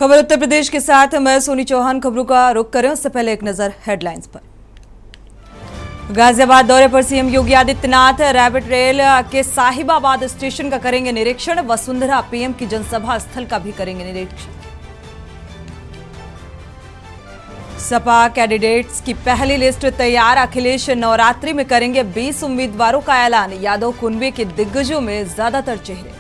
खबर उत्तर प्रदेश के साथ मैं सोनी चौहान। खबरों का रुख करें उससे पहले एक नजर हेडलाइंस पर। गाजियाबाद दौरे पर CM Yogi Adityanath rapid rail के साहिबाबाद स्टेशन का करेंगे निरीक्षण। वसुंधरा पीएम की जनसभा स्थल का भी करेंगे निरीक्षण। सपा कैंडिडेट्स की पहली लिस्ट तैयार। अखिलेश नवरात्रि में करेंगे 20 उम्मीदवारों का ऐलान। यादव कुनबे के दिग्गजों में ज्यादातर चेहरे।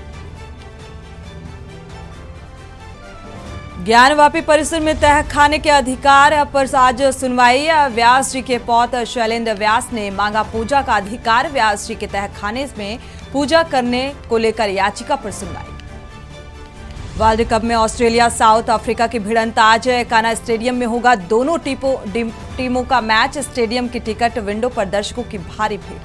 ज्ञानवापी परिसर में तहखाने के अधिकार पर आज सुनवाई। व्यास जी के पौत्र शैलेंद्र व्यास ने मांगा पूजा का अधिकार। व्यास जी के तहखाने में पूजा करने को लेकर याचिका पर सुनवाई। वर्ल्ड कप में ऑस्ट्रेलिया साउथ अफ्रीका की भिड़ंत आज काना स्टेडियम में होगा। दोनों टीमों का मैच। स्टेडियम की टिकट विंडो पर दर्शकों की भारी भीड़।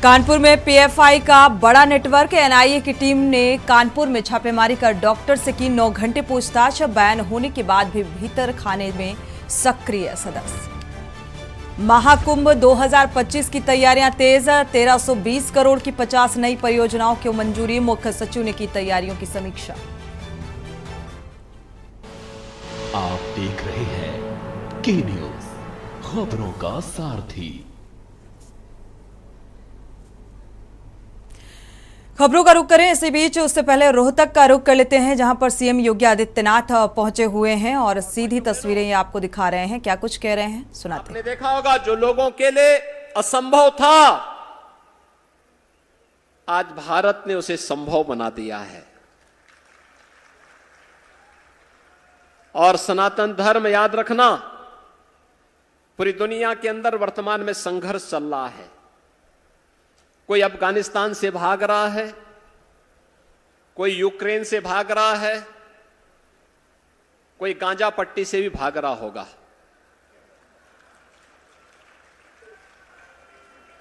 कानपुर में पीएफआई का बड़ा नेटवर्क। एनआईए की टीम ने कानपुर में छापेमारी कर डॉक्टर से की 9 घंटे पूछताछ। बैन होने के बाद भी भीतर खाने में सक्रिय सदस्य। महाकुंभ 2025 की तैयारियां तेज। 1320 करोड़ की 50 नई परियोजनाओं की मंजूरी। मुख्य सचिव ने की तैयारियों की समीक्षा। आप देख रहे हैं के न्यूज, खबरों का सारथी। खबरों का रुख करें इसी बीच, उससे पहले रोहतक का रुख कर लेते हैं, जहां पर सीएम योगी आदित्यनाथ पहुंचे हुए हैं और सीधी तस्वीरें ये आपको दिखा रहे हैं। क्या कुछ कह रहे हैं सुनाते हैं। आपने देखा होगा जो लोगों के लिए असंभव था, आज भारत ने उसे संभव बना दिया है। और सनातन धर्म, याद रखना, पूरी दुनिया के अंदर वर्तमान में संघर्ष चल रहा है। कोई अफगानिस्तान से भाग रहा है, कोई यूक्रेन से भाग रहा है, कोई गांजा पट्टी से भी भाग रहा होगा।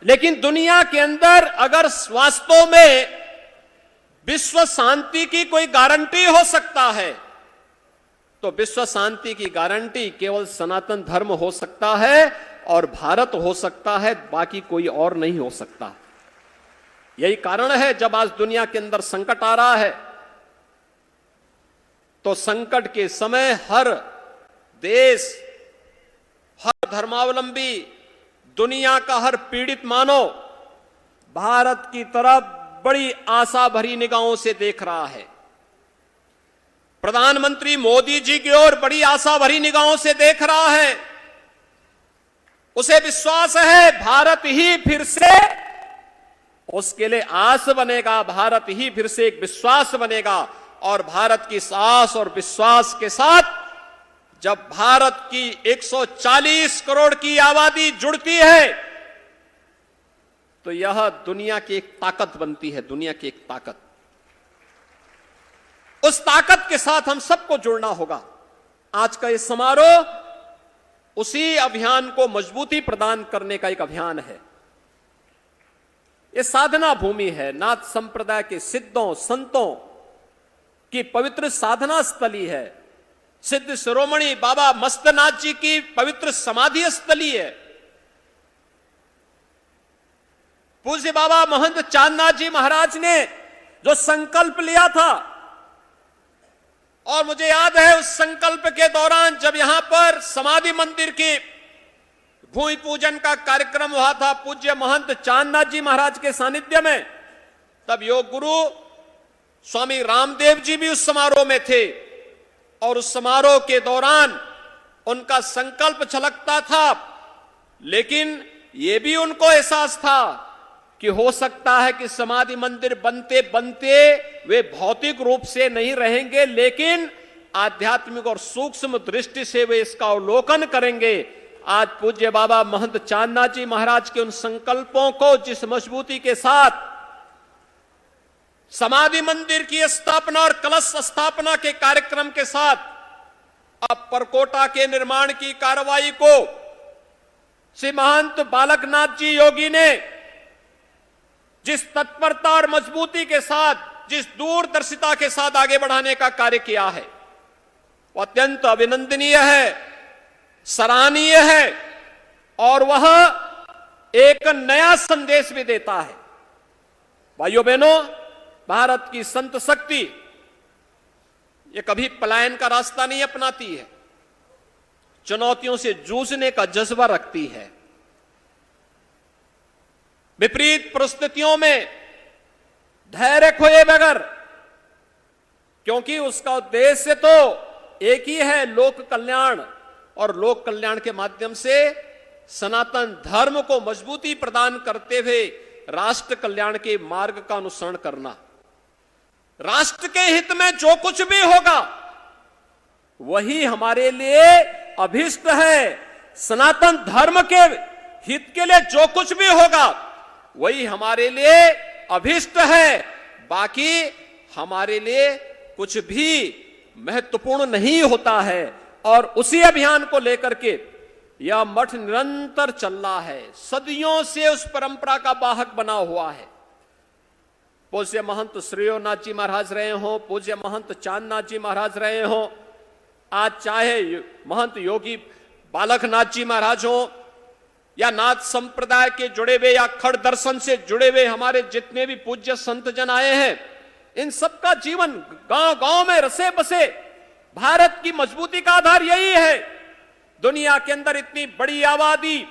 लेकिन दुनिया के अंदर अगर वास्तव में विश्व शांति की कोई गारंटी हो सकता है तो विश्व शांति की गारंटी केवल सनातन धर्म हो सकता है और भारत हो सकता है, बाकी कोई और नहीं हो सकता। यही कारण है जब आज दुनिया के अंदर संकट आ रहा है तो संकट के समय हर देश, हर धर्मावलंबी, दुनिया का हर पीड़ित मानव भारत की तरफ बड़ी आशा भरी निगाहों से देख रहा है। प्रधानमंत्री मोदी जी की ओर बड़ी आशा भरी निगाहों से देख रहा है। उसे विश्वास है भारत ही फिर से उसके लिए आस बनेगा, भारत ही फिर से एक विश्वास बनेगा। और भारत की आस और विश्वास के साथ जब भारत की 140 करोड़ की आबादी जुड़ती है तो यह दुनिया की एक ताकत बनती है, दुनिया की एक ताकत। उस ताकत के साथ हम सबको जुड़ना होगा। आज का यह समारोह उसी अभियान को मजबूती प्रदान करने का एक अभियान है। यह साधना भूमि है। नाथ संप्रदाय के सिद्धों संतों की पवित्र साधना स्थली है। सिद्ध शिरोमणि बाबा मस्तनाथ जी की पवित्र समाधि स्थली है। पूज्य बाबा महंत चांदनाथ जी महाराज ने जो संकल्प लिया था, और मुझे याद है उस संकल्प के दौरान जब यहां पर समाधि मंदिर की भूमि पूजन का कार्यक्रम हुआ था पूज्य महंत चांदनाथ जी महाराज के सानिध्य में, तब योग गुरु स्वामी रामदेव जी भी उस समारोह में थे। और उस समारोह के दौरान उनका संकल्प छलकता था, लेकिन यह भी उनको एहसास था कि हो सकता है कि समाधि मंदिर बनते बनते वे भौतिक रूप से नहीं रहेंगे, लेकिन आध्यात्मिक और सूक्ष्म दृष्टि से वे इसका अवलोकन करेंगे। आज पूज्य बाबा महंत चांदनाथ जी महाराज के उन संकल्पों को जिस मजबूती के साथ समाधि मंदिर की स्थापना और कलश स्थापना के कार्यक्रम के साथ अब परकोटा के निर्माण की कार्रवाई को श्री महंत बालकनाथ जी योगी ने जिस तत्परता और मजबूती के साथ, जिस दूरदर्शिता के साथ आगे बढ़ाने का कार्य किया है, वह अत्यंत अभिनंदनीय है, सराहनीय है और वह एक नया संदेश भी देता है। भाइयों बहनों, भारत की संत शक्ति ये कभी पलायन का रास्ता नहीं अपनाती है, चुनौतियों से जूझने का जज्बा रखती है। विपरीत परिस्थितियों में धैर्य खोए बगैर, क्योंकि उसका उद्देश्य तो एक ही है, लोक कल्याण, और लोक कल्याण के माध्यम से सनातन धर्म को मजबूती प्रदान करते हुए राष्ट्र कल्याण के मार्ग का अनुसरण करना। राष्ट्र के हित में जो कुछ भी होगा वही हमारे लिए अभिष्ट है। सनातन धर्म के हित के लिए जो कुछ भी होगा वही हमारे लिए अभिष्ट है। बाकी हमारे लिए कुछ भी महत्वपूर्ण नहीं होता है। और उसी अभियान को लेकर के यह मठ निरंतर चल रहा है, सदियों से उस परंपरा का वाहक बना हुआ है। पूज्य महंत श्रेयोनाथ जी महाराज रहे हो, पूज्य महंत चांदनाथ जी महाराज रहे हो, आज चाहे महंत योगी बालकनाथ जी महाराज हो, या नाथ संप्रदाय के जुड़े हुए या खड़ दर्शन से जुड़े हुए हमारे जितने भी पूज्य संत जन आए हैं, इन सबका जीवन गांव गांव में रसे बसे। भारत की मजबूती का आधार यही है। दुनिया के अंदर इतनी बड़ी आबादी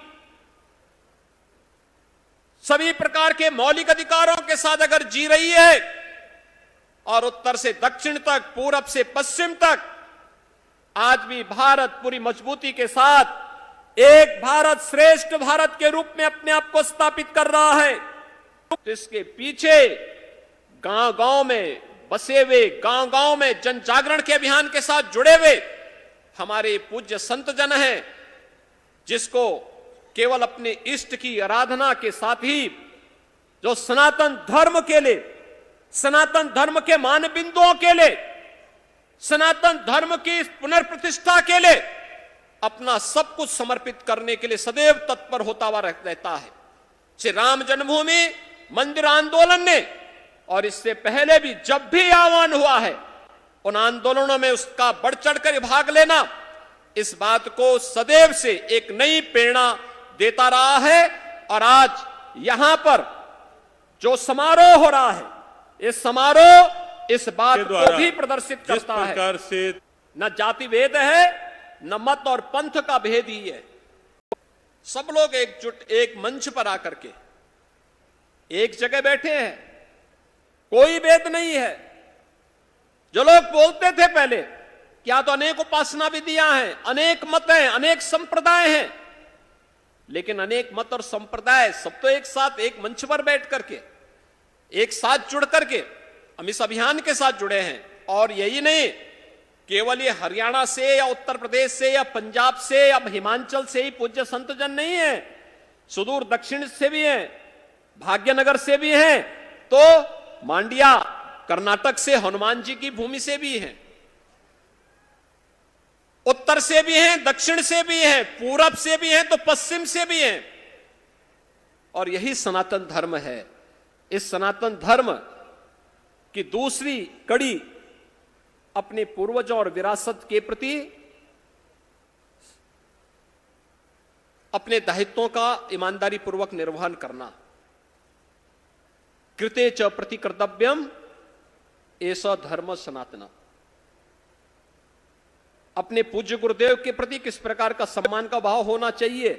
सभी प्रकार के मौलिक अधिकारों के साथ अगर जी रही है, और उत्तर से दक्षिण तक, पूरब से पश्चिम तक, आज भी भारत पूरी मजबूती के साथ एक भारत श्रेष्ठ भारत के रूप में अपने आप को स्थापित कर रहा है। इसके पीछे गांव गांव में बसे हुए, गांव गांव में जन जागरण के अभियान के साथ जुड़े हुए हमारे पूज्य संत जन हैं, जिसको केवल अपने इष्ट की आराधना के साथ ही जो सनातन धर्म के लिए, सनातन धर्म के मान बिंदुओं के लिए, सनातन धर्म की पुनर्प्रतिष्ठा के लिए अपना सब कुछ समर्पित करने के लिए सदैव तत्पर होता हुआ रहता है। श्री राम जन्मभूमि मंदिर आंदोलन ने, और इससे पहले भी जब भी आह्वान हुआ है, उन आंदोलनों में उसका बढ़ चढ़कर भाग लेना इस बात को सदैव से एक नई प्रेरणा देता रहा है। और आज यहां पर जो समारोह हो रहा है, इस समारोह इस बात को भी प्रदर्शित करता है, प्रकार से न जाति भेद है, न मत और पंथ का भेद ही है। सब लोग एकजुट एक मंच पर आकर के एक जगह बैठे हैं, कोई भेद नहीं है। जो लोग बोलते थे पहले क्या तो अनेक उपासना विधियां हैं, अनेक मत हैं, अनेक संप्रदाय हैं, लेकिन अनेक मत और संप्रदाय सब तो एक साथ एक मंच पर बैठ करके एक साथ जुड़ करके हम इस अभियान के साथ जुड़े हैं। और यही नहीं, केवल ये हरियाणा से या उत्तर प्रदेश से या पंजाब से या हिमाचल से ही पूज्य संत जन नहीं है, सुदूर दक्षिण से भी हैं, भाग्यनगर से भी हैं, तो मांडिया कर्नाटक से हनुमान जी की भूमि से भी हैं, उत्तर से भी हैं, दक्षिण से भी हैं, पूरब से भी हैं, तो पश्चिम से भी हैं। और यही सनातन धर्म है। इस सनातन धर्म की दूसरी कड़ी अपने पूर्वजों और विरासत के प्रति अपने दायित्वों का ईमानदारी पूर्वक निर्वहन करना। कृते च प्रति कर्तव्यम ऐसा धर्म सनातना। अपने पूज्य गुरुदेव के प्रति किस प्रकार का सम्मान का भाव होना चाहिए,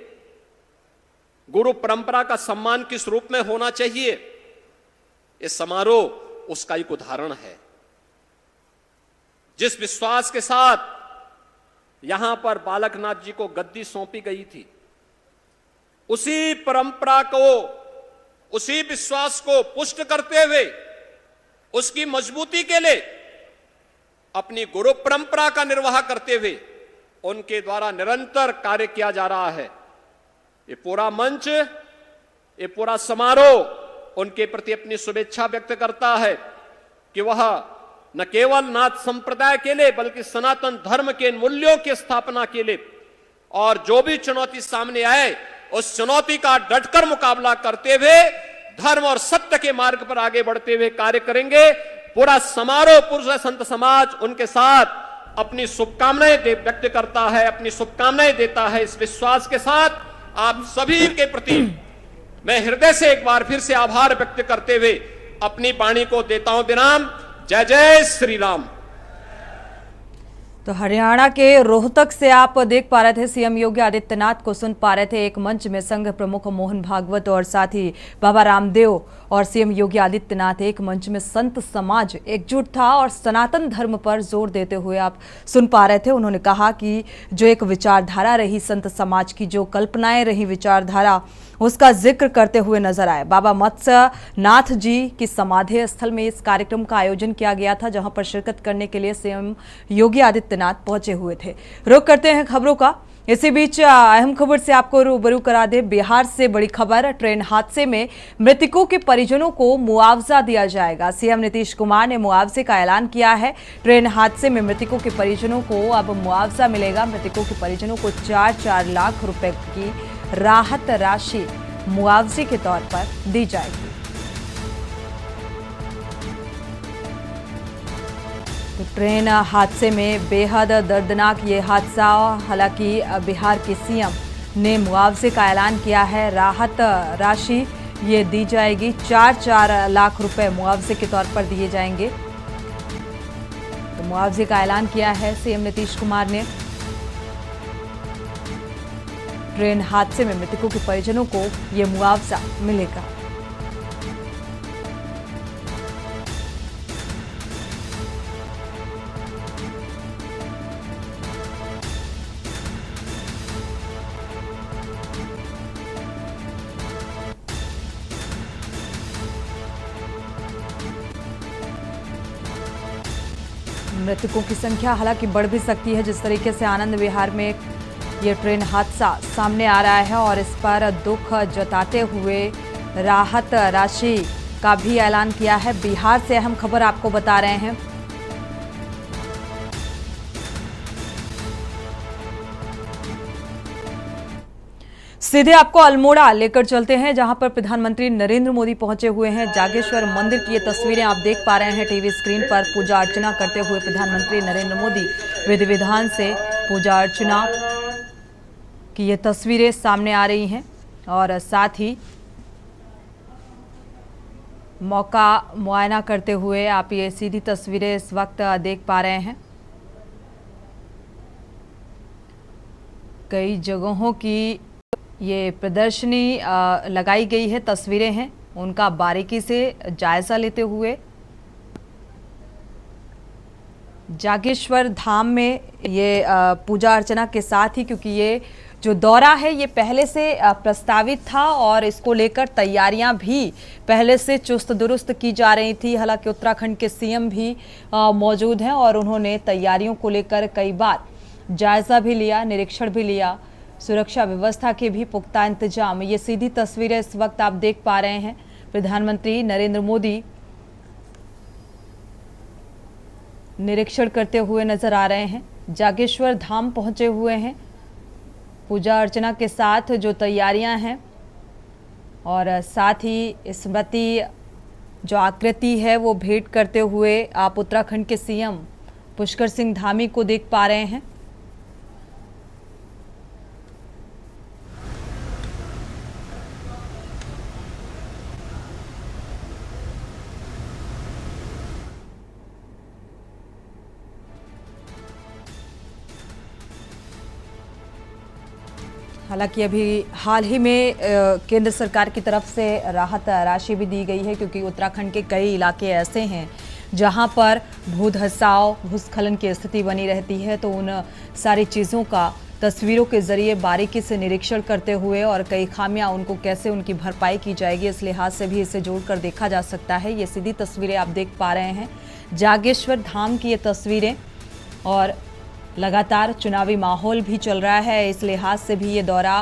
गुरु परंपरा का सम्मान किस रूप में होना चाहिए, ये समारोह उसका एक उदाहरण है। जिस विश्वास के साथ यहां पर बालकनाथ जी को गद्दी सौंपी गई थी, उसी परंपरा को, उसी विश्वास को पुष्ट करते हुए उसकी मजबूती के लिए अपनी गुरु परंपरा का निर्वाह करते हुए उनके द्वारा निरंतर कार्य किया जा रहा है। ये पूरा मंच, ये पूरा समारोह उनके प्रति अपनी शुभेच्छा व्यक्त करता है कि वह न केवल नाथ संप्रदाय के लिए बल्कि सनातन धर्म के मूल्यों की स्थापना के लिए और जो भी चुनौती सामने आए उस चुनौती का डटकर मुकाबला करते हुए धर्म और सत्य के मार्ग पर आगे बढ़ते हुए कार्य करेंगे। पूरा समारोह पुरुष संत समाज उनके साथ अपनी शुभकामनाएं व्यक्त करता है, अपनी शुभकामनाएं देता है। इस विश्वास के साथ आप सभी के प्रति मैं हृदय से एक बार फिर से आभार व्यक्त करते हुए अपनी वाणी को देता हूं विराम। जय जय श्री राम। तो हरियाणा के रोहतक से आप देख पा रहे थे सीएम योगी आदित्यनाथ को सुन पा रहे थे। एक मंच में संघ प्रमुख मोहन भागवत और साथ ही बाबा रामदेव और सीएम योगी आदित्यनाथ एक मंच में संत समाज एकजुट था और सनातन धर्म पर जोर देते हुए आप सुन पा रहे थे। उन्होंने कहा कि जो एक विचारधारा रही संत समाज की, जो कल्पनाएं रही विचारधारा, उसका जिक्र करते हुए नजर आए। बाबा मत्स्य नाथ जी की समाधि स्थल में इस कार्यक्रम का आयोजन किया गया था, जहां पर शिरकत करने के लिए सीएम योगी आदित्यनाथ पहुंचे हुए थे। रुक करते हैं खबरों का। इसी बीच अहम खबर से आपको रूबरू करा दे। बिहार से बड़ी खबर, ट्रेन हादसे में मृतकों के परिजनों को मुआवजा दिया जाएगा। सीएम नीतीश कुमार ने मुआवजे का ऐलान किया है। ट्रेन हादसे में मृतकों के परिजनों को अब मुआवजा मिलेगा। मृतकों के परिजनों को 4-4 लाख रुपए की राहत राशि मुआवजे के तौर पर दी जाएगी। तो ट्रेन हादसे में बेहद दर्दनाक ये हादसा। हालांकि बिहार के सीएम ने मुआवजे का ऐलान किया है। राहत राशि ये दी जाएगी, 4-4 लाख रुपए मुआवजे के तौर पर दिए जाएंगे। तो मुआवजे का ऐलान किया है सीएम नीतीश कुमार ने। ट्रेन हादसे में मृतकों के परिजनों को ये मुआवजा मिलेगा। मृतकों की संख्या हालांकि बढ़ भी सकती है। जिस तरीके से आनंद विहार में ये ट्रेन हादसा सामने आ रहा है और इस पर दुख जताते हुए राहत राशि का भी ऐलान किया है। बिहार से अहम खबर आपको बता रहे हैं। सीधे आपको अल्मोड़ा लेकर चलते हैं, जहां पर प्रधानमंत्री नरेंद्र मोदी पहुंचे हुए हैं। जागेश्वर मंदिर की ये तस्वीरें आप देख पा रहे हैं टीवी स्क्रीन पर। पूजा अर्चना करते हुए प्रधानमंत्री नरेंद्र मोदी विधि विधान से पूजा अर्चना की ये तस्वीरें सामने आ रही हैं और साथ ही मौका मुआयना करते हुए आप ये सीधी तस्वीरें इस वक्त देख पा रहे हैं। कई जगहों की ये प्रदर्शनी लगाई गई है, तस्वीरें हैं, उनका बारीकी से जायजा लेते हुए जागेश्वर धाम में ये पूजा अर्चना के साथ ही, क्योंकि ये जो दौरा है ये पहले से प्रस्तावित था और इसको लेकर तैयारियां भी पहले से चुस्त दुरुस्त की जा रही थी। हालांकि उत्तराखंड के सीएम भी मौजूद हैं और उन्होंने तैयारियों को लेकर कई बार जायजा भी लिया, निरीक्षण भी लिया। सुरक्षा व्यवस्था के भी पुख्ता इंतजाम। ये सीधी तस्वीरें इस वक्त आप देख पा रहे हैं। प्रधानमंत्री नरेंद्र मोदी निरीक्षण करते हुए नजर आ रहे हैं। जागेश्वर धाम पहुंचे हुए हैं। पूजा अर्चना के साथ जो तैयारियां हैं और साथ ही स्मृति जो आकृति है वो भेंट करते हुए आप उत्तराखंड के सीएम पुष्कर सिंह धामी को देख पा रहे हैं। हालांकि अभी हाल ही में केंद्र सरकार की तरफ से राहत राशि भी दी गई है, क्योंकि उत्तराखंड के कई इलाके ऐसे हैं जहां पर भूधसाव, भूस्खलन की स्थिति बनी रहती है। तो उन सारी चीज़ों का तस्वीरों के जरिए बारीकी से निरीक्षण करते हुए और कई खामियां उनको कैसे उनकी भरपाई की जाएगी, इस लिहाज से भी इसे जोड़कर देखा जा सकता है। ये सीधी तस्वीरें आप देख पा रहे हैं, जागेश्वर धाम की ये तस्वीरें। और लगातार चुनावी माहौल भी चल रहा है, इस लिहाज से भी ये दौरा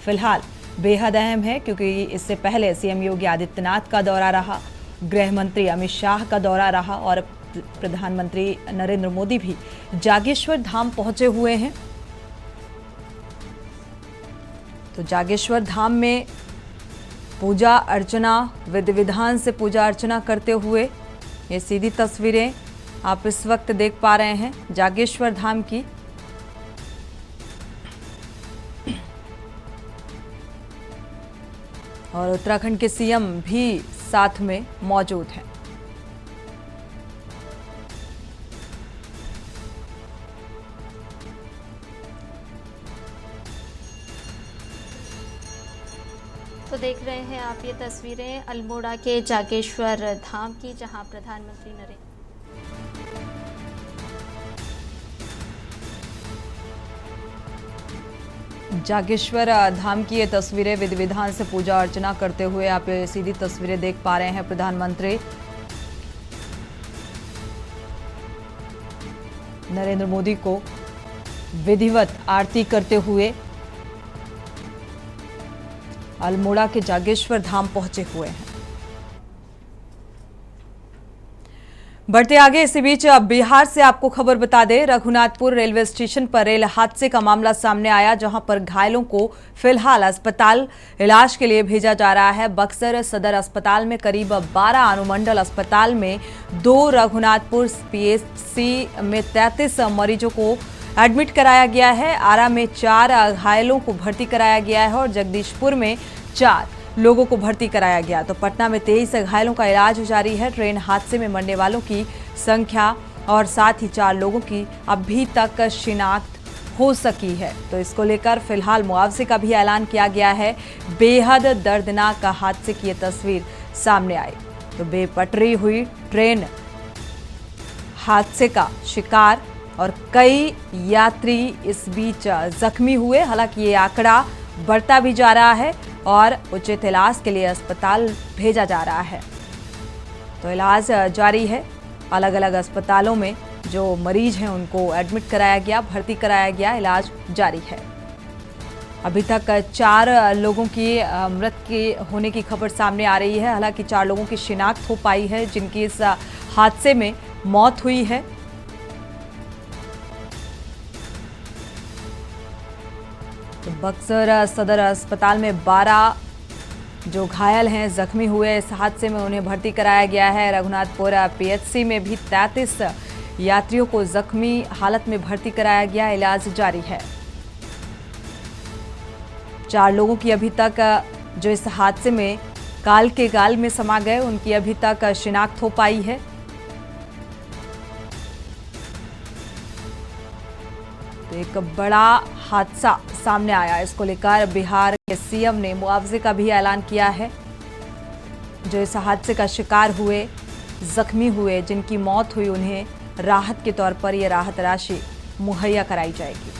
फिलहाल बेहद अहम है, क्योंकि इससे पहले सीएम योगी आदित्यनाथ का दौरा रहा, गृह मंत्री अमित शाह का दौरा रहा और प्रधानमंत्री नरेंद्र मोदी भी जागेश्वर धाम पहुंचे हुए हैं। तो जागेश्वर धाम में पूजा अर्चना, विधि विधान से पूजा अर्चना करते हुए ये सीधी तस्वीरें आप इस वक्त देख पा रहे हैं जागेश्वर धाम की। और उत्तराखंड के सीएम भी साथ में मौजूद हैं। तो देख रहे हैं आप ये तस्वीरें अल्मोड़ा के जागेश्वर धाम की, जहां प्रधानमंत्री नरेंद्र जागेश्वर धाम की ये तस्वीरें विधि विधान से पूजा अर्चना करते हुए आप ये सीधी तस्वीरें देख पा रहे हैं। प्रधानमंत्री नरेंद्र मोदी को विधिवत आरती करते हुए अल्मोड़ा के जागेश्वर धाम पहुंचे हुए हैं। बढ़ते आगे, इसी बीच अब बिहार से आपको खबर बता दें, रघुनाथपुर रेलवे स्टेशन पर रेल हादसे का मामला सामने आया, जहां पर घायलों को फिलहाल अस्पताल इलाज के लिए भेजा जा रहा है। बक्सर सदर अस्पताल में करीब 12, अनुमंडल अस्पताल में 2, रघुनाथपुर पीएचसी में 33 मरीजों को एडमिट कराया गया है। आरा में 4 घायलों को भर्ती कराया गया है और जगदीशपुर में 4 लोगों को भर्ती कराया गया। तो पटना में 23 घायलों का इलाज जारी है। ट्रेन हादसे में मरने वालों की संख्या और साथ ही 4 लोगों की अभी तक शिनाख्त हो सकी है। तो इसको लेकर फिलहाल मुआवजे का भी ऐलान किया गया है। बेहद दर्दनाक हादसे की ये तस्वीर सामने आई। तो बेपटरी हुई ट्रेन हादसे का शिकार और कई यात्री इस बीच जख्मी हुए। हालांकि ये आंकड़ा बढ़ता भी जा रहा है और उचित इलाज के लिए अस्पताल भेजा जा रहा है। तो इलाज जारी है। अलग अलग अस्पतालों में जो मरीज हैं उनको एडमिट कराया गया, भर्ती कराया गया, इलाज जारी है। अभी तक 4 लोगों की मृत के होने की खबर सामने आ रही है। हालांकि 4 लोगों की शिनाख्त हो पाई है जिनकी इस हादसे में मौत हुई है। तो बक्सर सदर अस्पताल में 12 जो घायल हैं, जख्मी हुए इस हादसे में, उन्हें भर्ती कराया गया है। रघुनाथपुर पीएचसी में भी 33 यात्रियों को जख्मी हालत में भर्ती कराया गया, इलाज जारी है। 4 लोगों की अभी तक जो इस हादसे में काल के गाल में समा गए, उनकी अभी तक शिनाख्त हो पाई है। तो एक बड़ा हादसा सामने आया। इसको लेकर बिहार के सीएम ने मुआवजे का भी ऐलान किया है। जो इस हादसे का शिकार हुए, जख्मी हुए, जिनकी मौत हुई, उन्हें राहत के तौर पर यह राहत राशि मुहैया कराई जाएगी।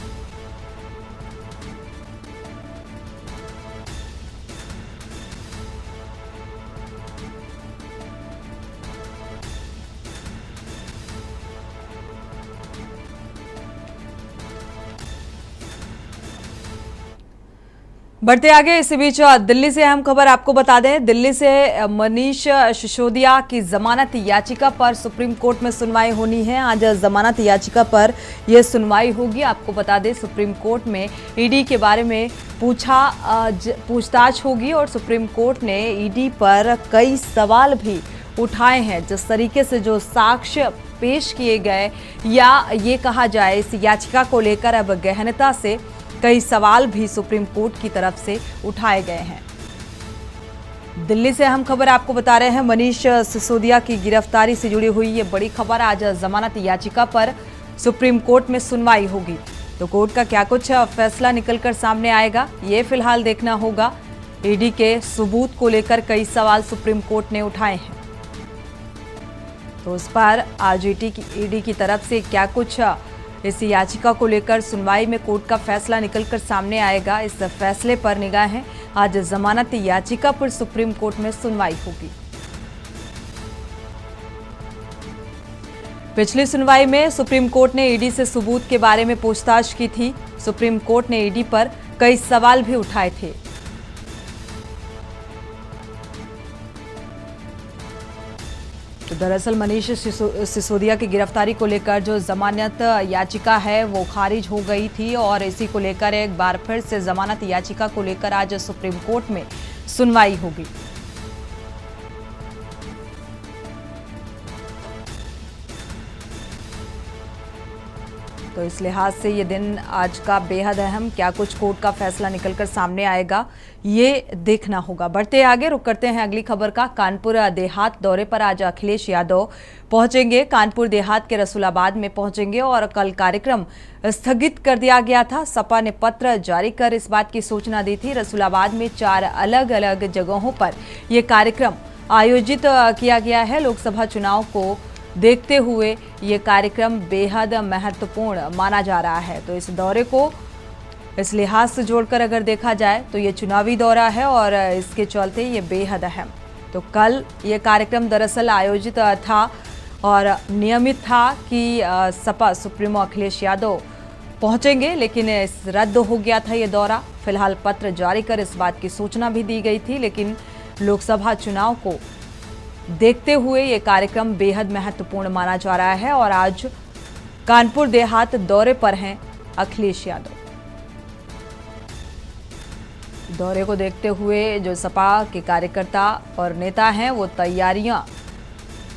बढ़ते आगे, इसी बीच दिल्ली से अहम खबर आपको बता दें। दिल्ली से मनीष सिसोदिया की जमानत याचिका पर सुप्रीम कोर्ट में सुनवाई होनी है। आज जमानत याचिका पर यह सुनवाई होगी। आपको बता दें, सुप्रीम कोर्ट में ईडी के बारे में पूछताछ होगी और सुप्रीम कोर्ट ने ईडी पर कई सवाल भी उठाए हैं। जिस तरीके से जो साक्ष्य पेश किए गए, या ये कहा जाए इस याचिका को लेकर अब गहनता से कई सवाल भी सुप्रीम कोर्ट की तरफ से उठाए गए हैं। दिल्ली से अहम खबर आपको बता रहे हैं। मनीष सिसोदिया की गिरफ्तारी से जुड़ी हुई ये बड़ी खबर। आज जमानत याचिका पर सुप्रीम कोर्ट में सुनवाई होगी। तो कोर्ट का क्या कुछ फैसला निकलकर सामने आएगा, ये फिलहाल देखना होगा। ईडी के सबूत को लेकर कई सवाल सुप्रीम कोर्ट ने उठाए हैं। तो उस पर आज ईडी की तरफ से क्या कुछ इस याचिका को लेकर सुनवाई में कोर्ट का फैसला निकलकर सामने आएगा, इस फैसले पर निगाहें। आज जमानत याचिका पर सुप्रीम कोर्ट में सुनवाई होगी। पिछली सुनवाई में सुप्रीम कोर्ट ने ईडी से सबूत के बारे में पूछताछ की थी। सुप्रीम कोर्ट ने ईडी पर कई सवाल भी उठाए थे। तो दरअसल मनीष सिसोदिया की गिरफ्तारी को लेकर जो जमानत याचिका है वो खारिज हो गई थी और इसी को लेकर एक बार फिर से जमानत याचिका को लेकर आज सुप्रीम कोर्ट में सुनवाई होगी। तो इस लिहाज से ये दिन आज का बेहद अहम, क्या कुछ कोर्ट का फैसला निकलकर सामने आएगा ये देखना होगा। बढ़ते आगे, रुक करते हैं अगली खबर का। कानपुर देहात दौरे पर आज अखिलेश यादव पहुंचेंगे। कानपुर देहात के रसूलाबाद में पहुंचेंगे और कल कार्यक्रम स्थगित कर दिया गया था। सपा ने पत्र जारी कर इस बात की सूचना दी थी। रसूलाबाद में 4 अलग अलग जगहों पर यह कार्यक्रम आयोजित किया गया है। लोकसभा चुनाव को देखते हुए ये कार्यक्रम बेहद महत्वपूर्ण माना जा रहा है। तो इस दौरे को इस लिहाज से जोड़कर अगर देखा जाए तो ये चुनावी दौरा है और इसके चलते ये बेहद अहम। तो कल ये कार्यक्रम दरअसल आयोजित था और नियमित था कि सपा सुप्रीमो अखिलेश यादव पहुंचेंगे, लेकिन रद्द हो गया था ये दौरा। फिलहाल पत्र जारी कर इस बात की सूचना भी दी गई थी, लेकिन लोकसभा चुनाव को देखते हुए ये कार्यक्रम बेहद महत्वपूर्ण माना जा रहा है और आज कानपुर देहात दौरे पर हैं अखिलेश यादव। दौरे को देखते हुए जो सपा के कार्यकर्ता और नेता हैं वो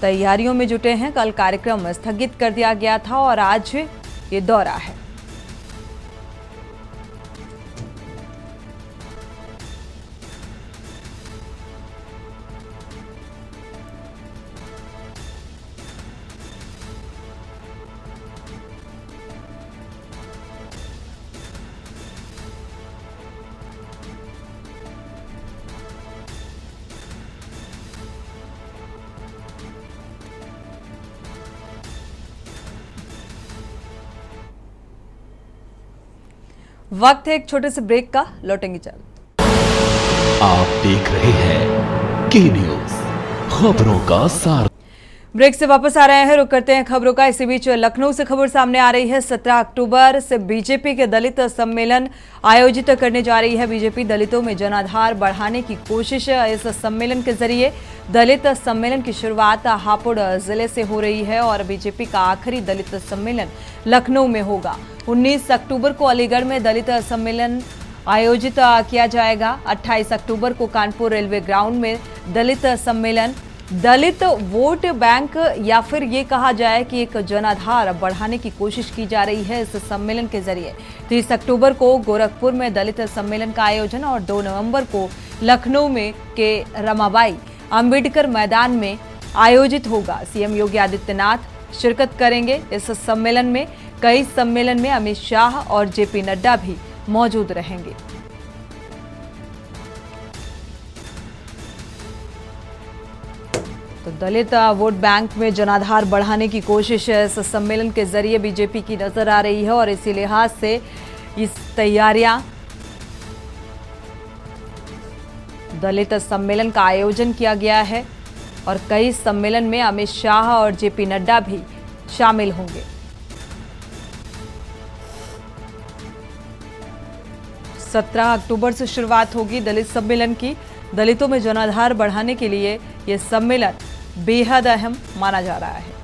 तैयारियों में जुटे हैं। कल कार्यक्रम स्थगित कर दिया गया था और आज ये दौरा है। वक्त है एक छोटे से ब्रेक का, लौटेंगे चल। आप देख रहे हैं के न्यूज, खबरों का सार। ब्रेक से वापस आ रहे हैं, रुक करते हैं खबरों का। इसी बीच लखनऊ से खबर सामने आ रही है। 17 अक्टूबर से बीजेपी के दलित सम्मेलन आयोजित करने जा रही है। बीजेपी दलितों में जनाधार बढ़ाने की कोशिश इस सम्मेलन के जरिए। दलित सम्मेलन की शुरुआत हापुड़ जिले से हो रही है और बीजेपी का आखिरी दलित सम्मेलन लखनऊ में होगा। 19 अक्टूबर को अलीगढ़ में दलित सम्मेलन आयोजित किया जाएगा। 28 अक्टूबर को कानपुर रेलवे ग्राउंड में दलित सम्मेलन। दलित वोट बैंक या फिर ये कहा जाए कि एक जनाधार बढ़ाने की कोशिश की जा रही है इस सम्मेलन के जरिए। 30 अक्टूबर को गोरखपुर में दलित सम्मेलन का आयोजन और 2 नवंबर को लखनऊ में के रमाबाई अंबेडकर मैदान में आयोजित होगा। सीएम योगी आदित्यनाथ शिरकत करेंगे इस सम्मेलन में। कई सम्मेलन में अमित शाह और जेपी नड्डा भी मौजूद रहेंगे। तो दलित वोट बैंक में जनाधार बढ़ाने की कोशिश इस सम्मेलन के जरिए बीजेपी की नजर आ रही है और इसी लिहाज से इस तैयारियां दलित सम्मेलन का आयोजन किया गया है और कई सम्मेलन में अमित शाह और जेपी नड्डा भी शामिल होंगे। सत्रह अक्टूबर से शुरुआत होगी दलित सम्मेलन की। दलितों में जनाधार बढ़ाने के लिए यह सम्मेलन बेहद अहम माना जा रहा है।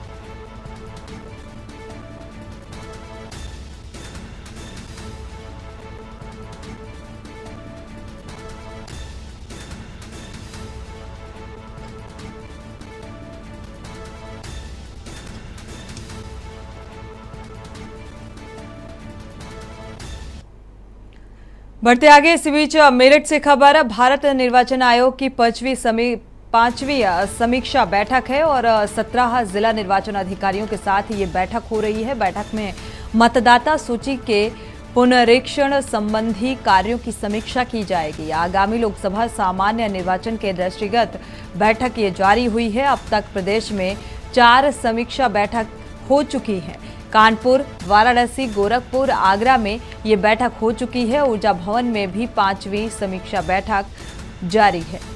बढ़ते आगे, इसी बीच मेरठ से खबर। भारत निर्वाचन आयोग की पांचवी समीक्षा बैठक है और 17 जिला निर्वाचन अधिकारियों के साथ ये बैठक हो रही है। बैठक में मतदाता सूची के पुनरीक्षण संबंधी कार्यों की समीक्षा की जाएगी। आगामी लोकसभा सामान्य निर्वाचन के दृष्टिगत बैठक ये जारी हुई है। अब तक प्रदेश में 4 समीक्षा बैठक हो चुकी है। कानपुर, वाराणसी, गोरखपुर, आगरा में ये बैठक हो चुकी है। ऊर्जा भवन में भी 5वीं समीक्षा बैठक जारी है।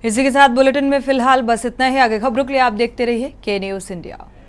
इसी के साथ बुलेटिन में फिलहाल बस इतना ही। आगे खबरों के लिए आप देखते रहिए के न्यूज़ इंडिया।